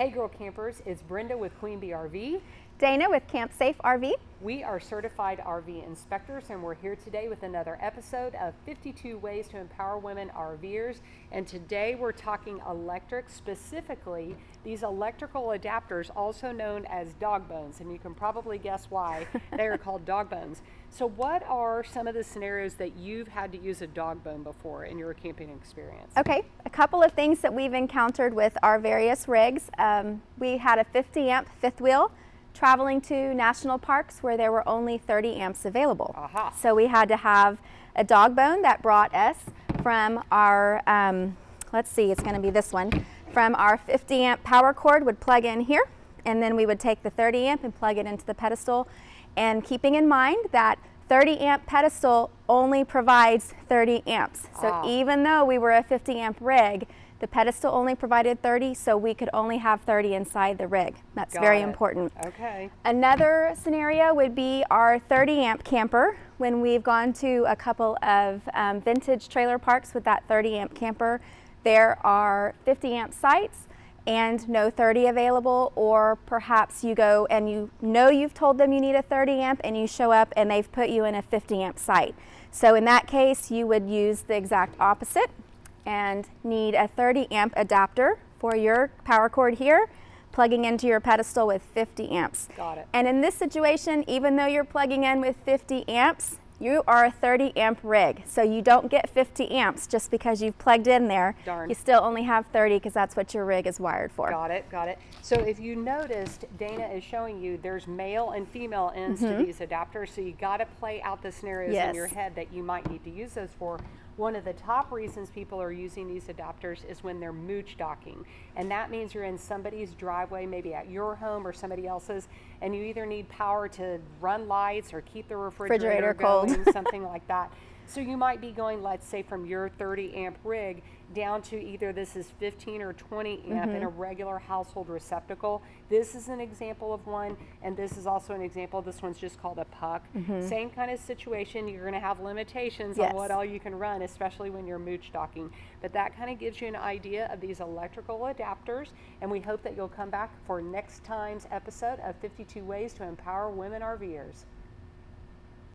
Hey girl campers, it's Brenda with Queen Bee RV. Dana with Camp Safe RV. We are certified RV inspectors and we're here today with another episode of 52 Ways to Empower Women RVers. And today we're talking electric, specifically these electrical adapters, also known as dog bones. And you can probably guess why they are called dog bones. So what are some of the scenarios that you've had to use a dog bone before in your camping experience? Okay, a couple of things that we've encountered with our various rigs. We had a 50 amp fifth wheel traveling to national parks where there were only 30 amps available. Aha. So we had to have a dog bone that brought us from our, let's see, it's going to be this one, from our 50 amp power cord would plug in here, and then we would take the 30 amp and plug it into the pedestal. And keeping in mind that 30 amp pedestal only provides 30 amps. So even though we were a 50 amp rig, the pedestal only provided 30, so we could only have 30 inside the rig. That's very important. Okay. Another scenario would be our 30 amp camper. When we've gone to a couple of vintage trailer parks with that 30 amp camper, there are 50 amp sites and no 30 available, or perhaps you go and you know you've told them you need a 30 amp and you show up and they've put you in a 50 amp site. So in that case, you would use the exact opposite and need a 30 amp adapter for your power cord here, plugging into your pedestal with 50 amps. Got it. And in this situation, even though you're plugging in with 50 amps, you are a 30 amp rig. So you don't get 50 amps just because you've plugged in there. Darn. You still only have 30 because that's what your rig is wired for. Got it, got it. So if you noticed, Dana is showing you there's male and female ends to these adapters, so you got to play out the scenarios in your head that you might need to use those for. One of the top reasons people are using these adapters is when they're mooch docking. And that means you're in somebody's driveway, maybe at your home or somebody else's, and you either need power to run lights or keep the refrigerator cold, going, something like that. So you might be going, let's say, from your 30 amp rig down to either this is 15 or 20 amp in a regular household receptacle. This is an example of one, and this is also an example. This one's just called a puck. Same kind of situation. You're going to have limitations on what all you can run, especially when you're mooch docking. But that kind of gives you an idea of these electrical adapters, and we hope that you'll come back for next time's episode of 52 Ways to Empower Women RVers.